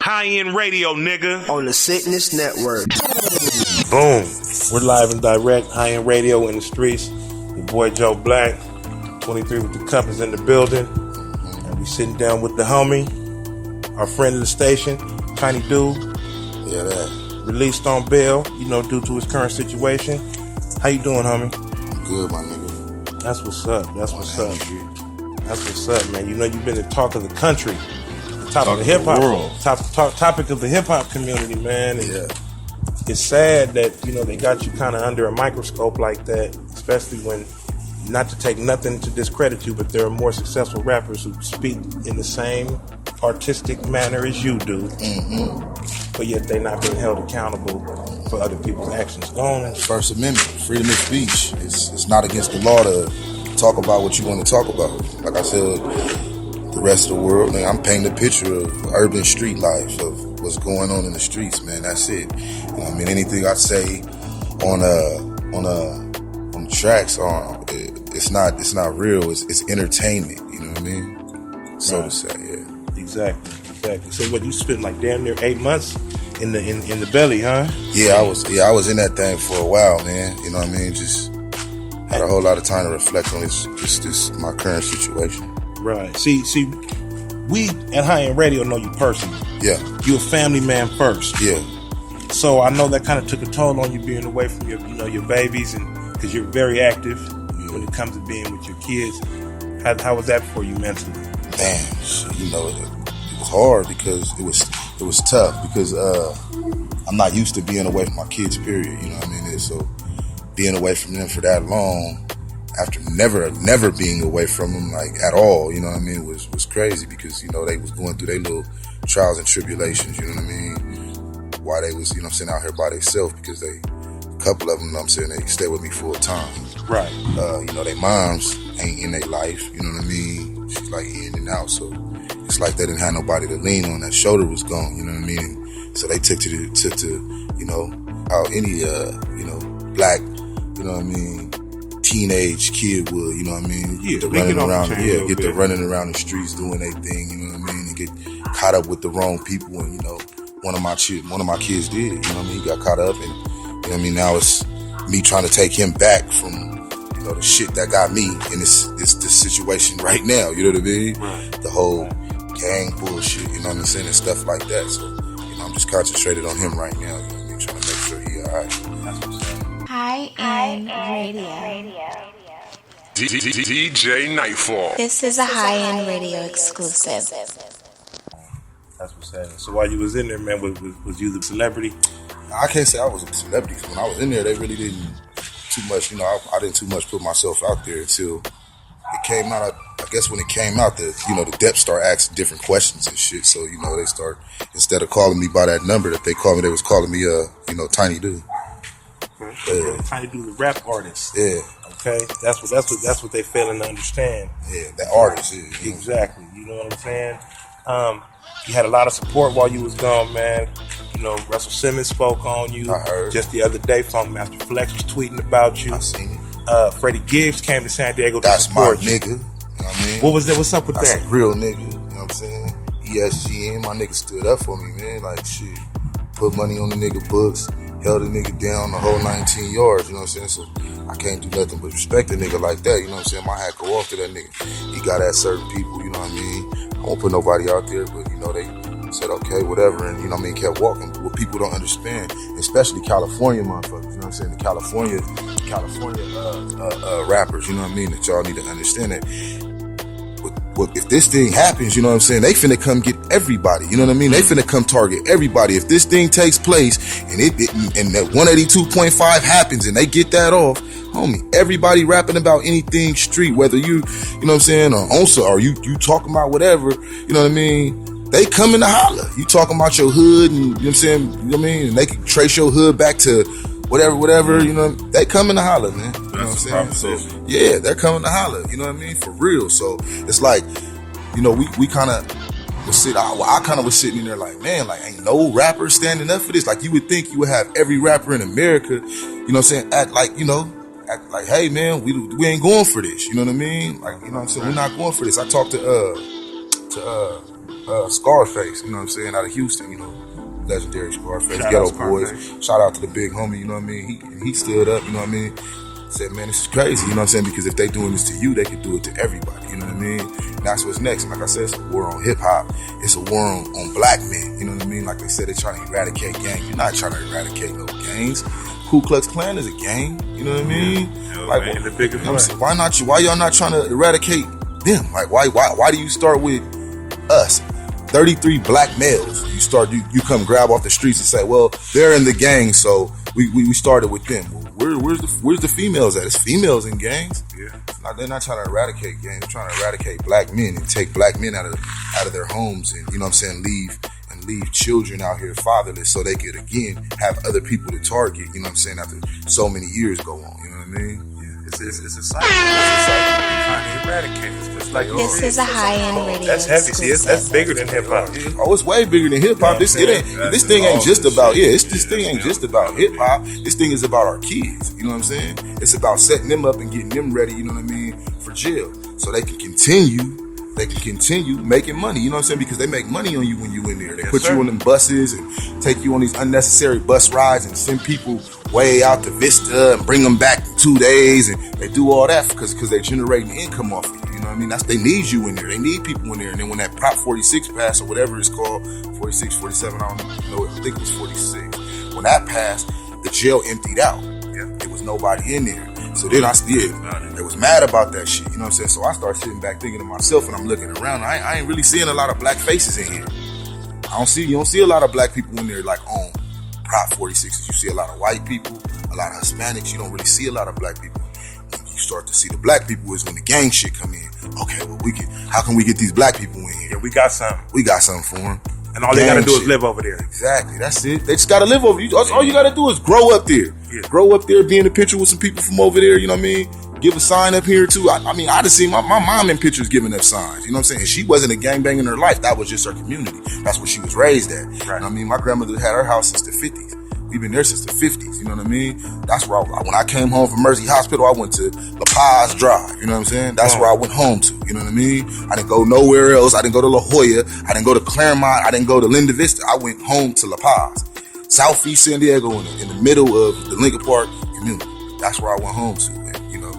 High-end radio, nigga. On the Siccness Network. Boom. We're live and direct. High-end radio in the streets. Your boy Joe Black, 23 with the cup, is in the building. And we sitting down with the homie, our friend of the station, Tiny Dude. Yeah, that. Released on bail, due to his current situation. How you doing, homie? I'm good, my nigga. That's what's up. That's what's up. That's what's up, man. You've been the talk of the country. Top of the hip hop, topic of the hip hop community, man. And yeah, it's sad that they got you kind of under a microscope like that, especially when, not to take nothing to discredit you, but there are more successful rappers who speak in the same artistic manner as you do, but yet they're not being held accountable for other people's actions. Go on. First Amendment, freedom of speech. It's not against the law to talk about what you want to talk about. Like I said, the rest of the world, man, I'm painting a picture of urban street life, of what's going on in the streets, man. That's it. Anything I say on the tracks, it's not real. It's entertainment. You know what I mean? So to say, yeah. Exactly. So what, you spent like damn near 8 months in the belly, huh? Yeah, I was in that thing for a while, man. You know what I mean? Just had a whole lot of time to reflect on this my current situation. Right. See, we at High End Radio know you personally. Yeah. You a family man first. Yeah. So I know that kind of took a toll on you being away from your babies, and because you're very active when it comes to being with your kids. How was that for you mentally? Man, it was hard because it was tough because I'm not used to being away from my kids. Period. You know what I mean? So being away from them for that long, after never being away from them like at all, you know what I mean, was crazy because they was going through their little trials and tribulations. You know what I mean? While they was out here by themselves because a couple of them, they stay with me full time. Right. Their moms ain't in their life. You know what I mean? She's like in and out, so it's like they didn't have nobody to lean on. That shoulder was gone. You know what I mean? So they took to how any black, teenage kid would, you know what I mean? Yeah, get the running around the streets doing their thing, you know what I mean? And get caught up with the wrong people, and one of my kids did, you know what I mean? He got caught up, and you know what I mean? Now it's me trying to take him back from the shit that got me in this situation right now, you know what I mean? Right. The whole gang bullshit, you know what I'm saying, and stuff like that. So, I'm just concentrated on him right now, you know what I mean? Trying to make sure he alright. That's what's up. High-End Radio. DJ Nightfall. This is a High-End Radio exclusive. That's what's happening. So while you was in there, man, was you the celebrity? I can't say I was a celebrity because when I was in there, they really didn't too much. I didn't too much put myself out there until it came out. I guess when it came out, the depth started asking different questions and shit. So they start, instead of calling me by that number that they called me, they was calling me Tiny Dude. Tiny Dude, the rap artist. Yeah. Okay, that's what they failing to understand. Yeah, that artist is exactly. You know what I'm saying? You had a lot of support while you was gone, man. Russell Simmons spoke on you. I heard. Just the other day, Funk Master Flex was tweeting about you. I seen it. Freddie Gibbs came to San Diego to That's support my you. nigga. You know what I mean? What was that? What's up with That's that? A real nigga. You know what I'm saying? ESGN, my nigga stood up for me, man. Like, shit. Put money on the nigga books. Held the nigga down the whole 19 yards, you know what I'm saying? So I can't do nothing but respect a nigga like that, you know what I'm saying? My hat go off to that nigga. He got at certain people, you know what I mean? I won't put nobody out there, but, they said, okay, whatever, and, kept walking. But what people don't understand, especially California motherfuckers, you know what I'm saying? The California rappers, you know what I mean? That y'all need to understand that. But if this thing happens, you know what I'm saying, they finna come get everybody, you know what I mean? They finna come target everybody. If this thing takes place and and that 182.5 happens and they get that off, homie, everybody rapping about anything street, whether you know what I'm saying, or ONSA, or you talking about whatever, you know what I mean? They coming to holler. You talking about your hood, and you know what I'm saying, you know what I mean? And they can trace your hood back to whatever, you know, they coming to holler, man. You know what I'm saying? So, yeah, they're coming to holler, you know what I mean? For real. So it's like, we kind of was sitting, I kind of was sitting in there like, man, like, ain't no rapper standing up for this. Like, you would think you would have every rapper in America, you know what I'm saying, act like, hey, man, we ain't going for this, you know what I mean? Like, you know what I'm saying? We're not going for this. I talked to Scarface, you know what I'm saying, out of Houston, you know, legendary Scarface, Ghetto Boys. Shout out to the big homie, you know what I mean? He stood up, you know what I mean? Said, man, this is crazy, you know what I'm saying? Because if they doing this to you, they could do it to everybody, you know what I mean? And that's what's next. And like I said, it's a war on hip hop. It's a war on black men, you know what I mean? Like they said, they're trying to eradicate gangs. You're not trying to eradicate no gangs. Ku Klux Klan is a gang, you know what I mean? Like, man, the biggest you know what I'm saying? Why y'all not trying to eradicate them? Like, why do you start with us? 33 black males. You come grab off the streets and say, well, they're in the gang, so we started with them. Well, where's the females at? It's females in gangs. Yeah. They're not trying to eradicate gangs. They're trying to eradicate black men and take black men out of their homes and, you know what I'm saying, leave children out here fatherless so they could again have other people to target, you know what I'm saying, after so many years go on, you know what I mean? It's a cycle. It's trying to eradicate. It's like this is a high-end radio. That's heavy. See, that's bigger than hip hop. Oh, it's way bigger than hip hop. This thing ain't just about This thing ain't just about hip hop. This thing is about our kids. You know what I'm saying? It's about setting them up and getting them ready. You know what I mean? For jail, so they can continue. They can continue making money, you know what I'm saying? Because they make money on you when you in there. They put you on them buses and take you on these unnecessary bus rides and send people way out to Vista and bring them back in 2 days. And they do all that because they're generating income off of you. You know what I mean? They need you in there. They need people in there. And then when that Prop 46 passed or whatever it's called, 46, 47, I don't know. I think it was 46. When that passed, the jail emptied out. There was nobody in there. So then I was mad about that shit, you know what I'm saying? So I started sitting back thinking to myself, and I'm looking around. I ain't really seeing a lot of black faces in here. You don't see a lot of black people in there like on Prop 46s. You see a lot of white people, a lot of Hispanics. You don't really see a lot of black people. When you start to see the black people is when the gang shit come in. Okay, well how can we get these black people in here? Yeah, we got something. We got something for them. And all they gotta do is live over there. Exactly, that's it. They just gotta live over there. All you gotta do is grow up there. Yeah. Grow up there, be in a picture with some people from over there, you know what I mean? Give a sign up here too. I mean, I done seen my mom in pictures giving up signs, you know what I'm saying? And she wasn't a gangbang in her life. That was just her community. That's what she was raised at. Right. You know what I mean? My grandmother had her house since the 50s. We've been there since the 50s, you know what I mean? That's where when I came home from Mercy Hospital, I went to La Paz Drive, you know what I'm saying? That's where I went home to, you know what I mean? I didn't go nowhere else. I didn't go to La Jolla. I didn't go to Claremont. I didn't go to Linda Vista. I went home to La Paz. Southeast San Diego in the middle of the Lincoln Park community. That's where I went home to, and, you know,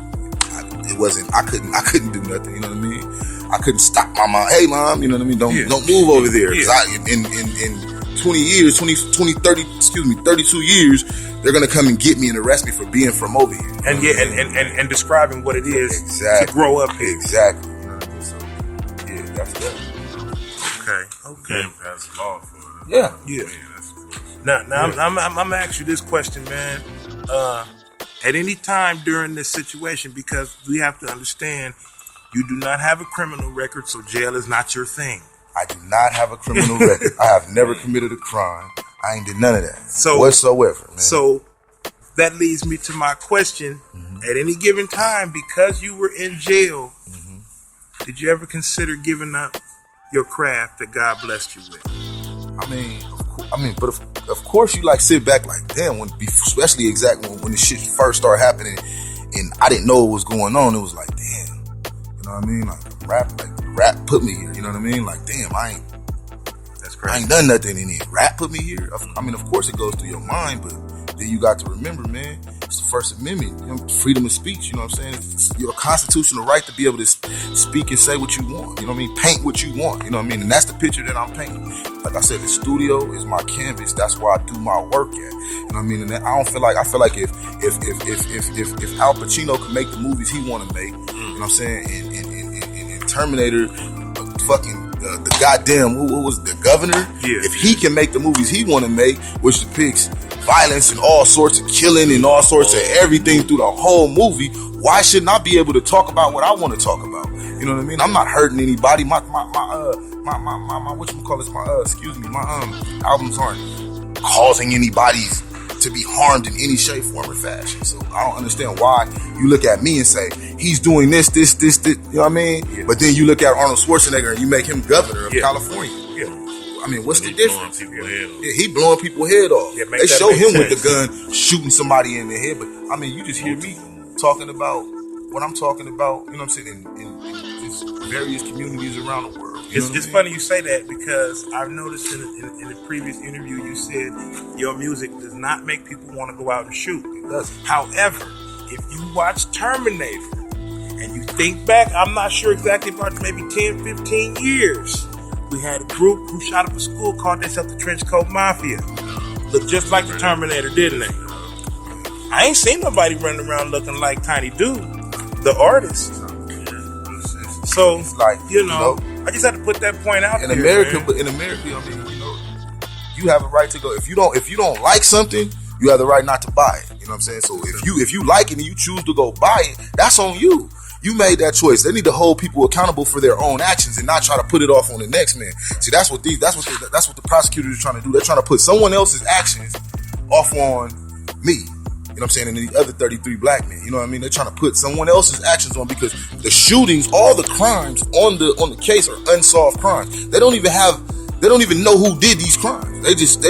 I couldn't do nothing, you know what I mean? I couldn't stop my mom. Hey, mom, you know what I mean? Don't move over there. Because in 20 years, 32 years, they're going to come and get me and arrest me for being from over here. And and describing what it is to grow up here. Exactly. You know what I mean? So, yeah, that's that. Okay. Pass the law for it. Yeah. Now I'm going to ask you this question, man. At any time during this situation, because we have to understand, you do not have a criminal record, so jail is not your thing. I do not have a criminal record. I have never committed a crime. I ain't did none of that whatsoever, man. So that leads me to my question. At any given time, because you were in jail, did you ever consider giving up your craft that God blessed you with? But of course you like sit back like, damn, especially when the shit first started happening and I didn't know what was going on, it was like, damn, you know what I mean? Rap put me here, you know what I mean? Like, damn, that's crazy. I ain't done nothing in it. Rap put me here. I mean, of course it goes through your mind, but then you got to remember, man, it's the First Amendment, you know, freedom of speech, you know what I'm saying? It's your constitutional right to be able to speak and say what you want, you know what I mean? Paint what you want, you know what I mean? And that's the picture that I'm painting. Like I said, the studio is my canvas. That's where I do my work at. You know what I mean? And I feel like if Al Pacino could make the movies he want to make, you know what I'm saying? And Terminator, the goddamn, what was the governor? Yeah. If he can make the movies he want to make, which depicts violence and all sorts of killing and all sorts of everything through the whole movie, why shouldn't I be able to talk about what I want to talk about? You know what I mean? I'm not hurting anybody. My albums aren't causing anybody to be harmed in any shape, form, or fashion. So I don't understand why you look at me and say, he's doing this, you know what I mean? Yeah. But then you look at Arnold Schwarzenegger and you make him governor of California. Yeah. I mean, what's the difference? He blowing people's head off. Yeah, they show him with the gun shooting somebody in the head. But I mean, you just hear me talking about what I'm talking about, you know what I'm saying, in various communities around the world. It's funny you say that because I've noticed in the previous interview you said your music does not make people want to go out and shoot. It doesn't. However, if you watch Terminator and you think back, I'm not sure exactly about maybe 10, 15 years, we had a group who shot up a school called themselves the Trench Coat Mafia. Looked just like the Terminator, didn't they? I ain't seen nobody running around looking like Tiny Dude, the artist. So, like, I just had to put that point out in there. America, but in America, I mean, you have a right to go. If you don't like something, you have the right not to buy it. You know what I'm saying? So if you like it and you choose to go buy it, that's on you. You made that choice. They need to hold people accountable for their own actions and not try to put it off on the next man. See, that's what the prosecutors are trying to do. They're trying to put someone else's actions off on me. You know what I'm saying? And the other 33 black men. You know what I mean? They're trying to put someone else's actions on because the shootings, all the crimes on the case are unsolved crimes. They don't even know who did these crimes. They just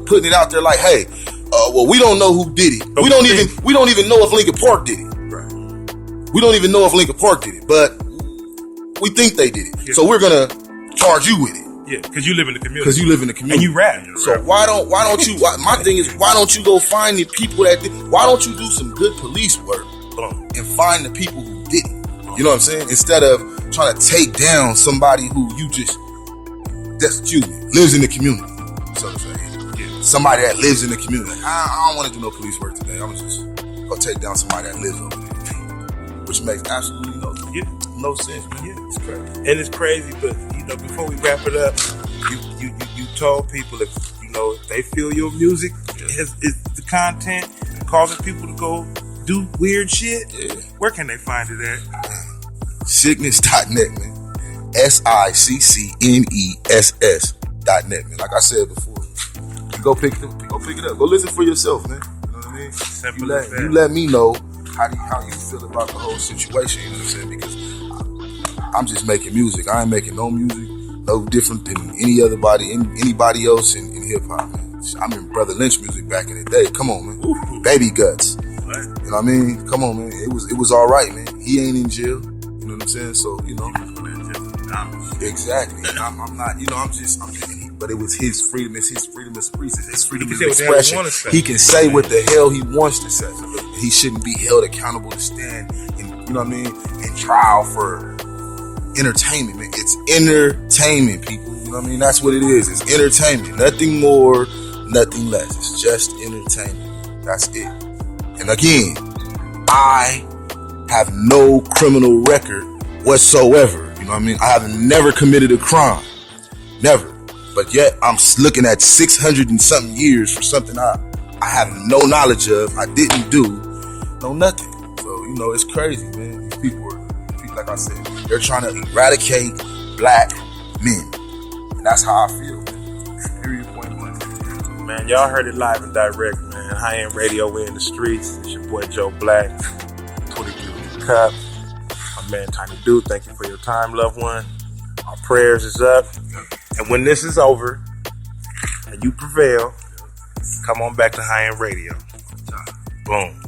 putting it out there like, hey, well, we don't know who did it. We don't even know if Lincoln Park did it. We don't even know if Lincoln Park did it, but we think they did it. Yeah. So we're gonna charge you with it. Yeah, because you live in the community. Because you live in the community. And you rap. So why don't you, my thing is, why don't you go find the people why don't you do some good police work and find the people who did it? You know what I'm saying? Instead of trying to take down somebody who lives in the community. So to say. Yeah. Somebody that lives in the community. I don't want to do no police work today. I'm just gonna take down somebody that lives over there. Which makes absolutely no sense, man. Yeah, it's crazy. And it's crazy, but before we wrap it up, you told people if they feel your music is the content causing people to go do weird shit, where can they find it at? Siccness.net, man. Siccness.net, man. Like I said before, you go pick it up. Go listen for yourself, man. You know what I mean? Simple you let me know how you feel about the whole situation, you know what I'm saying? Because I'm just making music. I ain't making no music no different than anybody else in hip hop, man. I'm in Brother Lynch music back in the day. Come on, man. Ooh. Baby Guts. What? You know what I mean? Come on, man. It was all right, man. He ain't in jail. You know what I'm saying? So, exactly. I'm not, but it was his freedom. It's his freedom of speech. It's his freedom of expression. He can say what the hell he wants to say. He shouldn't be held accountable to stand in trial for entertainment, man. It's entertainment, people. You know what I mean? That's what it is. It's entertainment. Nothing more, nothing less. It's just entertainment. That's it. And again, I have no criminal record whatsoever. You know what I mean? I have never committed a crime. Never. But yet, I'm looking at 600 and something years for something I have no knowledge of, I didn't do, no nothing. So, it's crazy, man. These people, like I said, they're trying to eradicate black men. And that's how I feel, man. Period, point blank. Man, y'all heard it live and direct, man. High-end radio, we in the streets. It's your boy Joe Black, 23 Cup. My man Tiny Dude, thank you for your time, loved one. Our prayers is up. And when this is over and you prevail, come on back to High-End Radio. Boom.